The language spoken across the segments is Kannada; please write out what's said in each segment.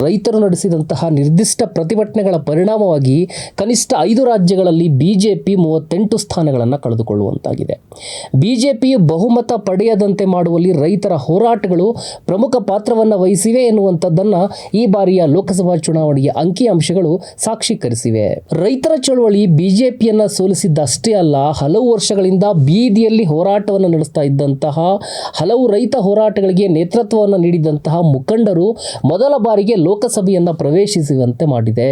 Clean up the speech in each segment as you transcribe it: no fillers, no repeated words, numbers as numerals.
ರೈತರು ನಡೆಸಿದಂತಹ ನಿರ್ದಿಷ್ಟ ಪ್ರತಿಭಟನೆಗಳ ಪರಿಣಾಮವಾಗಿ ಕನಿಷ್ಠ 5 ರಾಜ್ಯಗಳಲ್ಲಿ ಬಿಜೆಪಿ 38 ಸ್ಥಾನಗಳನ್ನು ಕಳೆದುಕೊಳ್ಳುವಂತಾಗಿದೆ. ಬಿಜೆಪಿಯು ಬಹುಮತ ಪಡೆಯದಂತೆ ಮಾಡುವಲ್ಲಿ ರೈತರ ಹೋರಾಟಗಳು ಪ್ರಮುಖ ಪಾತ್ರವನ್ನು ವಹಿಸಿವೆ ಎನ್ನುವಂಥದ್ದನ್ನು ಈ ಬಾರಿಯ ಲೋಕಸಭಾ ಚುನಾವಣೆಯ ಅಂಕಿಅಂಶಗಳು ಸಾಕ್ಷೀಕರಿಸಿವೆ. ರೈತರ ಚಳವಳಿ ಬಿಜೆಪಿಯನ್ನು ಸೋಲಿಸಿದ್ದಷ್ಟೇ ಅಲ್ಲ, ಹಲವು ವರ್ಷಗಳಿಂದ ಬೀದಿಯಲ್ಲಿ ಹೋರಾಟವನ್ನು ನಡೆಸ್ತಾ ಇದ್ದಂತಹ ಹಲವು ರೈತ ಹೋರಾಟಗಳಿಗೆ ನೇತೃತ್ವವನ್ನು ನೀಡಿದಂತಹ ಮುಖಂಡರು ಮೊದಲ ಬಾರಿಗೆ ಲೋಕಸಭೆಯನ್ನು ಪ್ರವೇಶಿಸುವಂತೆ ಮಾಡಿದೆ.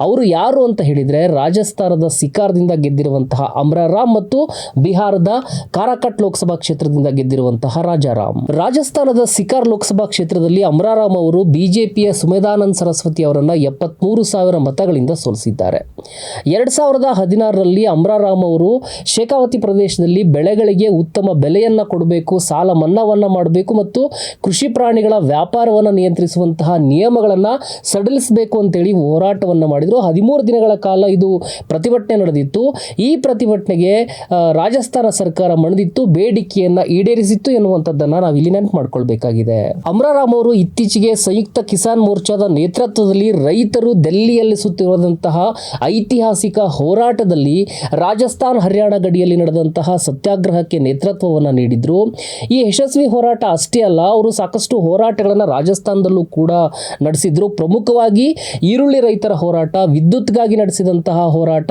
ಅವರು ಯಾರು ಅಂತ ಹೇಳಿದರೆ ರಾಜಸ್ಥಾನದ ಸಿಕಾರ್ದಿಂದ ಗೆದ್ದಿರುವಂತಹ ಅಮ್ರಾರಾಮ್ ಮತ್ತು ಬಿಹಾರದ ಕಾರಾಕಟ್ ಲೋಕಸಭಾ ಕ್ಷೇತ್ರದಿಂದ ಗೆದ್ದಿರುವಂತಹ ರಾಜಾರಾಮ್. ರಾಜಸ್ಥಾನದ ಸಿಕಾರ್ ಲೋಕಸಭಾ ಕ್ಷೇತ್ರದಲ್ಲಿ ಅಮ್ರಾರಾಮ್ ಅವರು ಬಿಜೆಪಿಯ ಸುಮೇಧಾನಂದ್ ಸರಸ್ವತಿ ಅವರನ್ನು 73,000 ಮತಗಳಿಂದ ಸೋಲಿಸಿದ್ದಾರೆ. 2016ರಲ್ಲಿ ಅಮ್ರಾರಾಮ್ ಅವರು ಶೇಖಾವತಿ ಪ್ರದೇಶದಲ್ಲಿ ಬೆಳೆಗಳಿಗೆ ಉತ್ತಮ ಬೆಲೆಯನ್ನು ಕೊಡಬೇಕು, ಸಾಲ ಮನ್ನಾವನ್ನು ಮಾಡಬೇಕು ಮತ್ತು ಕೃಷಿ ಪ್ರಾಣಿಗಳ ವ್ಯಾಪಾರವನ್ನು ನಿಯಂತ್ರಿಸುವಂತಹ ನಿಯಮಗಳನ್ನು ಸಡಿಲಿಸಬೇಕು ಅಂತೇಳಿ ಹೋರಾಟವನ್ನು ಮಾಡಿದರು. 13 ದಿನಗಳ ಕಾಲ ಇದು ಪ್ರತಿಭಟನೆ ನಡೆದಿತ್ತು. ಈ ಪ್ರತಿಭಟನೆಗೆ ರಾಜಸ್ಥಾನ ಸರ್ಕಾರ ಮಣಿದಿತ್ತು, ಬೇಡಿಕೆಯನ್ನು ಈಡೇರಿಸಿತ್ತು ಎನ್ನುವಂಥದ್ದನ್ನು ನಾವು ಇಲ್ಲಿ ನೆನಪು ಮಾಡ್ಕೊಳ್ಬೇಕಾಗಿದೆ. ಅಮ್ರಾರಾಮ್ ಅವರು ಇತ್ತೀಚೆಗೆ ಸಂಯುಕ್ತ ಕಿಸಾನ್ ಮೋರ್ಚಾದ ನೇತೃತ್ವದಲ್ಲಿ ರೈತರು ದಿಲ್ಲಿಯಲ್ಲಿ ಸುತ್ತಿರುವಂತಹ ಐತಿಹಾಸಿಕ ಹೋರಾಟದಲ್ಲಿ ರಾಜಸ್ಥಾನ ಹರಿಯಾಣ ಗಡಿಯಲ್ಲಿ ನಡೆದಂತಹ ಸತ್ಯಾಗ್ರಹಕ್ಕೆ ನೇತೃತ್ವವನ್ನು ನೀಡಿದ್ರು. ಈ ಯಶಸ್ವಿ ಹೋರಾಟ ಅಷ್ಟೇ ಅಲ್ಲ, ಅವರು ಸಾಕಷ್ಟು ಹೋರಾಟಗಳನ್ನು ರಾಜಸ್ಥಾನದಲ್ಲೂ ಕೂಡ ನಡೆಸಿದ್ರು. ಪ್ರಮುಖವಾಗಿ ಈರುಳ್ಳಿ ರೈತರ ಹೋರಾಟ, ವಿದ್ಯುತ್ಗಾಗಿ ನಡೆಸಿದಂತಹ ಹೋರಾಟ,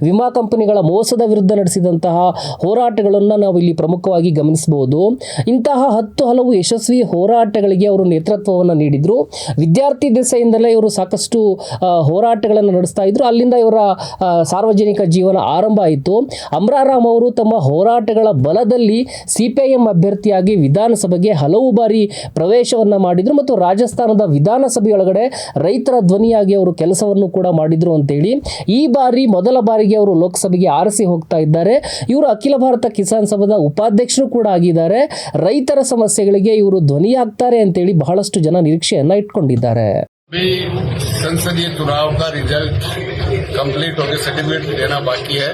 ವಿಮಾ ಕಂಪನಿಗಳ ಮೋಸದ ವಿರುದ್ಧ ನಡೆಸಿದಂತಹ ಹೋರಾಟಗಳನ್ನು ನಾವು ಇಲ್ಲಿ ಪ್ರಮುಖವಾಗಿ ಗಮನಿಸಬಹುದು. ಇಂತಹ ಹಲವು ಯಶಸ್ವಿ ಹೋರಾಟಗಳಿಗೆ ಅವರು ನೇತೃತ್ವವನ್ನು ನೀಡಿದ್ರು. ವಿದ್ಯಾರ್ಥಿ ದೆಸೆಯಿಂದಲೇ ಇವರು ಸಾಕಷ್ಟು ಹೋರಾಟಗಳನ್ನು ನಡೆಸ್ತಾ ಇದ್ರು. ಅಲ್ಲಿಂದ ಇವರ ಸಾರ್ವಜನಿಕ ಜೀವನ ಆರಂಭ ಆಯಿತು. ಅಮ್ರಾರಾಮ್ ಅವರು ತಮ್ಮ ಹೋರಾಟಗಳ ಬಲದಲ್ಲಿ ಸಿಪಿಐಎಂ ಅಭ್ಯರ್ಥಿಯಾಗಿ ವಿಧಾನಸಭೆಗೆ ಹಲವು ಬಾರಿ ಪ್ರವೇಶವನ್ನು ಮಾಡಿದರು ಮತ್ತು ರಾಜಸ್ಥಾನದ ವಿಧಾನಸಭೆಯೊಳಗಡೆ ರೈತರ ಧ್ವನಿಯಾಗಿ ಅವರು ಕೆಲಸವನ್ನು ಕೂಡ ಮಾಡಿದರು ಅಂತೇಳಿ ಈ ಬಾರಿ ಮೊದಲ ಬಾರಿಗೆ ಅವರು ಲೋಕಸಭೆಗೆ ಆರಿಸಿ ಹೋಗ್ತಾ ಇದ್ದಾರೆ. ಇವರು ಅಖಿಲ ಭಾರತ ಕಿಸಾನ್ ಸಭಾದ ಉಪಾಧ್ಯಕ್ಷರು ಕೂಡ ಆಗಿದ್ದಾರೆ. ರೈತರ ಸಮಸ್ಯೆಗಳಿಗೆ ಇವರು ಧ್ವನಿಯಾಗ್ತಾರೆ ಅಂತೇಳಿ ಬಹಳಷ್ಟು ಜನ ನಿರೀಕ್ಷೆಯನ್ನ ಇಟ್ಕೊಂಡಿದ್ದಾರೆ. संसदीय चुनाव का रिजल्ट कंप्लीट होकर सर्टिफिकेट देना बाकी है,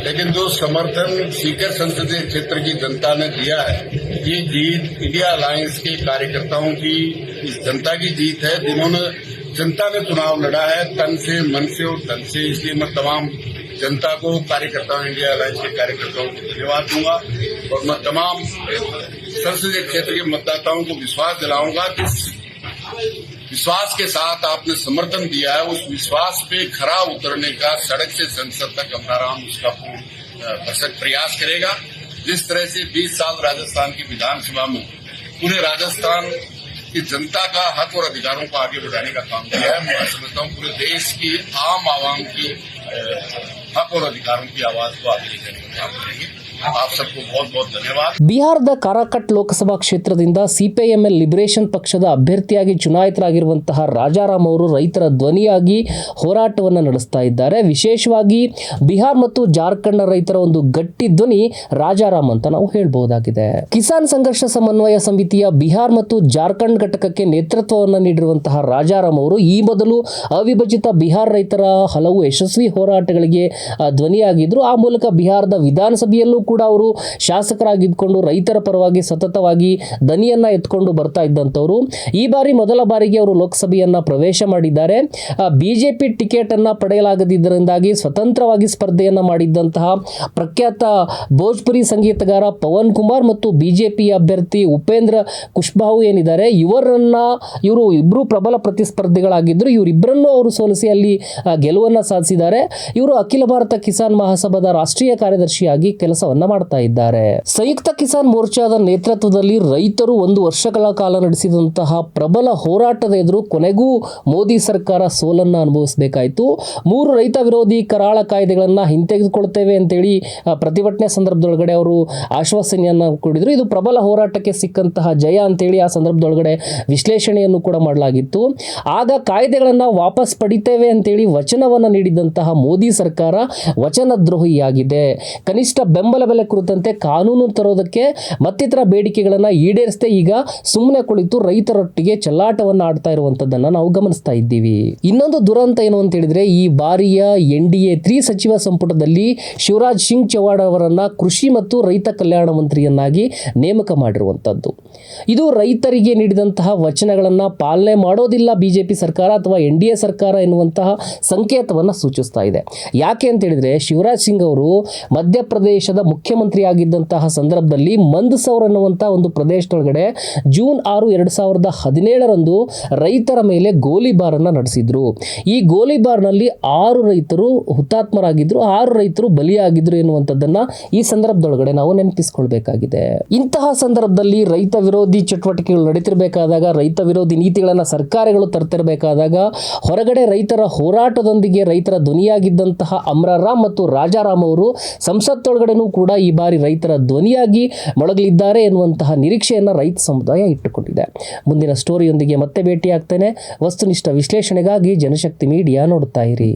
लेकिन जो समर्थन सीकर संसदीय क्षेत्र की जनता ने दिया है, ये जीत इंडिया अलायंस के कार्यकर्ताओं की, जनता की जीत है, जिन्होंने जनता ने चुनाव लड़ा है तन से, मन से और धन से. इसलिए मैं तमाम जनता को, कार्यकर्ताओं, इंडिया अलायंस के कार्यकर्ताओं को धन्यवाद दूंगा और मैं तमाम संसदीय क्षेत्र के मतदाताओं को विश्वास दिलाऊंगा कि विश्वास के साथ आपने समर्थन दिया है, उस विश्वास पे खरा उतरने का सड़क से संसद तक अमराराम उसका भरसक प्रयास करेगा. जिस तरह से 20 साल राजस्थान की विधानसभा में पूरे राजस्थान की जनता का हक और अधिकारों को आगे बढ़ाने का काम किया है, मैं समझता हूँ पूरे देश की आम आवाम की हक और अधिकारों की आवाज को आगे लेकर काम करेंगे. आप सबको बहुत बहुत धन्यवाद. ಬಿಹಾರದ ಕಾರಾಕಟ್ ಲೋಕಸಭಾ ಕ್ಷೇತ್ರದಿಂದ ಸಿಪಿಐಎಂಎಲ್ ಲಿಬರೇಷನ್ ಪಕ್ಷದ ಅಭ್ಯರ್ಥಿಯಾಗಿ ಚುನಾಯಿತರಾಗಿರುವಂತಹ ರಾಜಾರಾಮ್ ಅವರು ರೈತರ ಧ್ವನಿಯಾಗಿ ಹೋರಾಟವನ್ನು ನಡೆಸ್ತಾ ಇದ್ದಾರೆ. ವಿಶೇಷವಾಗಿ ಬಿಹಾರ್ ಮತ್ತು ಜಾರ್ಖಂಡ್ ರೈತರ ಒಂದು ಗಟ್ಟಿ ಧ್ವನಿ ರಾಜಾರಾಮ್ ಅಂತ ನಾವು ಹೇಳಬಹುದಾಗಿದೆ. ಕಿಸಾನ್ ಸಂಘರ್ಷ ಸಮನ್ವಯ ಸಮಿತಿಯ ಬಿಹಾರ್ ಮತ್ತು ಜಾರ್ಖಂಡ್ ಘಟಕಕ್ಕೆ ನೇತೃತ್ವವನ್ನು ನೀಡಿರುವಂತಹ ರಾಜಾರಾಮ್ ಅವರು ಈ ಮೊದಲು ಅವಿಭಜಿತ ಬಿಹಾರ ರೈತರ ಹಲವು ಯಶಸ್ವಿ ಹೋರಾಟಗಳಿಗೆ ಧ್ವನಿಯಾಗಿದ್ರು. ಆ ಮೂಲಕ ಬಿಹಾರದ ವಿಧಾನಸಭೆಯಲ್ಲೂ ಕೂಡ ಅವರು ಶಾಸಕರಾಗಿದ್ದುಕೊಂಡು ರೈತರ ಪರವಾಗಿ ಸತತವಾಗಿ ದನಿಯನ್ನ ಎತ್ಕೊಂಡು ಬರ್ತಾ ಇದ್ದಂಥವರು. ಈ ಬಾರಿ ಮೊದಲ ಬಾರಿಗೆ ಅವರು ಲೋಕಸಭೆಯನ್ನ ಪ್ರವೇಶ ಮಾಡಿದ್ದಾರೆ. ಬಿಜೆಪಿ ಟಿಕೆಟ್ ಅನ್ನ ಪಡೆಯಲಾಗದಿದ್ದರಿಂದಾಗಿ ಸ್ವತಂತ್ರವಾಗಿ ಸ್ಪರ್ಧೆಯನ್ನ ಮಾಡಿದ್ದಂತಹ ಪ್ರಖ್ಯಾತ ಭೋಜ್ಪುರಿ ಸಂಗೀತಗಾರ ಪವನ್ ಕುಮಾರ್ ಮತ್ತು ಬಿಜೆಪಿ ಅಭ್ಯರ್ಥಿ ಉಪೇಂದ್ರ ಕುಶ್ಬಾಹು ಏನಿದ್ದಾರೆ, ಇವರು ಇಬ್ಬರು ಪ್ರಬಲ ಪ್ರತಿಸ್ಪರ್ಧಿಗಳಾಗಿದ್ದರು. ಇವರಿಬ್ಬರನ್ನು ಅವರು ಸೋಲಿಸಿ ಅಲ್ಲಿ ಗೆಲುವನ್ನ ಸಾಧಿಸಿದ್ದಾರೆ. ಇವರು ಅಖಿಲ ಭಾರತ ಕಿಸಾನ್ ಮಹಾಸಭಾದ ರಾಷ್ಟ್ರೀಯ ಕಾರ್ಯದರ್ಶಿಯಾಗಿ ಕೆಲಸವನ್ನ ಮಾಡ್ತಾ ಇದ್ದಾರೆ. ಸಂಯುಕ್ತ ಕಿಸಾನ್ ಮೋರ್ಚಾದ ನೇತೃತ್ವದಲ್ಲಿ ರೈತರು 1 ವರ್ಷಗಳ ಕಾಲ ನಡೆಸಿದಂತಹ ಪ್ರಬಲ ಹೋರಾಟದ ಎದುರು ಕೊನೆಗೂ ಮೋದಿ ಸರ್ಕಾರ ಸೋಲನ್ನು ಅನುಭವಿಸಬೇಕಾಯಿತು. 3 ರೈತ ವಿರೋಧಿ ಕರಾಳ ಕಾಯ್ದೆಗಳನ್ನು ಹಿಂತೆಗೆದುಕೊಳ್ತೇವೆ ಅಂತೇಳಿ ಪ್ರತಿಭಟನೆ ಸಂದರ್ಭದೊಳಗಡೆ ಅವರು ಆಶ್ವಾಸನೆಯನ್ನು ಕೊಡಿದ್ರು. ಇದು ಪ್ರಬಲ ಹೋರಾಟಕ್ಕೆ ಸಿಕ್ಕಂತಹ ಜಯ ಅಂತೇಳಿ ಆ ಸಂದರ್ಭದೊಳಗಡೆ ವಿಶ್ಲೇಷಣೆಯನ್ನು ಕೂಡ ಮಾಡಲಾಗಿತ್ತು. ಆಗ ಕಾಯ್ದೆಗಳನ್ನು ವಾಪಸ್ ಪಡಿತೇವೆ ಅಂತೇಳಿ ವಚನವನ್ನು ನೀಡಿದಂತಹ ಮೋದಿ ಸರ್ಕಾರ ವಚನದ್ರೋಹಿಯಾಗಿದೆ. ಕನಿಷ್ಠ ಬೆಂಬಲ ಬೆಂಬಲ ಬೆಲೆ ಕುರಿತಂತೆ ಕಾನೂನು ತರೋದಕ್ಕೆ ಮತ್ತಿತರ ಬೇಡಿಕೆಗಳನ್ನು ಈಡೇರಿಸದೆ ಈಗ ಸುಮ್ಮನೆ ಕುಳಿತು ರೈತರೊಟ್ಟಿಗೆ ಚೆಲ್ಲಾಟವನ್ನು ಆಡ್ತಾ ಇರುವಂತದ್ದನ್ನ ನಾವು ಗಮನಿಸ್ತಾ ಇದ್ದೀವಿ. ಇನ್ನೊಂದು ದುರಂತ ಏನು ಅಂತ ಹೇಳಿದ್ರೆ, ಈ ಬಾರಿಯ NDA 3 ಸಚಿವ ಸಂಪುಟದಲ್ಲಿ ಶಿವರಾಜ್ ಸಿಂಗ್ ಚೌಹಾಣ್ ಅವರನ್ನ ಕೃಷಿ ಮತ್ತು ರೈತ ಕಲ್ಯಾಣ ಮಂತ್ರಿಯನ್ನಾಗಿ ನೇಮಕ ಮಾಡಿರುವಂತದ್ದು. ಇದು ರೈತರಿಗೆ ನೀಡಿದಂತಹ ವಚನಗಳನ್ನ ಪಾಲನೆ ಮಾಡೋದಿಲ್ಲ ಬಿಜೆಪಿ ಸರ್ಕಾರ ಅಥವಾ NDA ಸರ್ಕಾರ ಎನ್ನುವಂತಹ ಸಂಕೇತವನ್ನು ಸೂಚಿಸ್ತಾ ಇದೆ. ಯಾಕೆ ಅಂತ ಹೇಳಿದ್ರೆ, ಶಿವರಾಜ್ ಸಿಂಗ್ ಅವರು ಮಧ್ಯಪ್ರದೇಶದ ಮುಖ್ಯಮಂತ್ರಿ ಆಗಿದ್ದಂತಹ ಸಂದರ್ಭದಲ್ಲಿ ಮಂದಸೌರ್ ಅನ್ನುವಂತಹ ಒಂದು ಪ್ರದೇಶದೊಳಗಡೆ ಜೂನ್ 6, 2017 ರೈತರ ಮೇಲೆ ಗೋಲಿಬಾರನ್ನು ನಡೆಸಿದ್ರು. ಈ ಗೋಲಿಬಾರ್ನಲ್ಲಿ 6 ರೈತರು ಹುತಾತ್ಮರಾಗಿದ್ರು, 6 ರೈತರು ಬಲಿಯಾಗಿದ್ರು ಎನ್ನುವಂಥದ್ದನ್ನ ಈ ಸಂದರ್ಭದೊಳಗಡೆ ನಾವು ನೆನಪಿಸಿಕೊಳ್ಬೇಕಾಗಿದೆ. ಇಂತಹ ಸಂದರ್ಭದಲ್ಲಿ ರೈತ ವಿರೋಧಿ ಚಟುವಟಿಕೆಗಳು ನಡೀತಿರ್ಬೇಕಾದಾಗ, ರೈತ ವಿರೋಧಿ ನೀತಿಗಳನ್ನು ಸರ್ಕಾರಗಳು ತರ್ತಿರಬೇಕಾದಾಗ, ಹೊರಗಡೆ ರೈತರ ಹೋರಾಟದೊಂದಿಗೆ ರೈತರ ಧ್ವನಿಯಾಗಿದ್ದಂತಹ ಅಮರರಾಮ್ ಮತ್ತು ರಾಜಾರಾಮ್ ಅವರು ಸಂಸತ್ತೊಳಗಡೆನೂ ಕೂಡ ಈ ಬಾರಿ ರೈತರ ಧ್ವನಿಯಾಗಿ ಮೊಳಗಲಿದ್ದಾರೆ ಎನ್ನುವಂತಹ ನಿರೀಕ್ಷೆಯನ್ನು ರೈತ ಸಮುದಾಯ ಇಟ್ಟುಕೊಂಡಿದೆ. ಮುಂದಿನ ಸ್ಟೋರಿಯೊಂದಿಗೆ ಮತ್ತೆ ಭೇಟಿಯಾಗ್ತೇನೆ. ವಸ್ತುನಿಷ್ಠ ವಿಶ್ಲೇಷಣೆಗಾಗಿ ಜನಶಕ್ತಿ ಮೀಡಿಯಾ ನೋಡುತ್ತಾ ಇರಿ.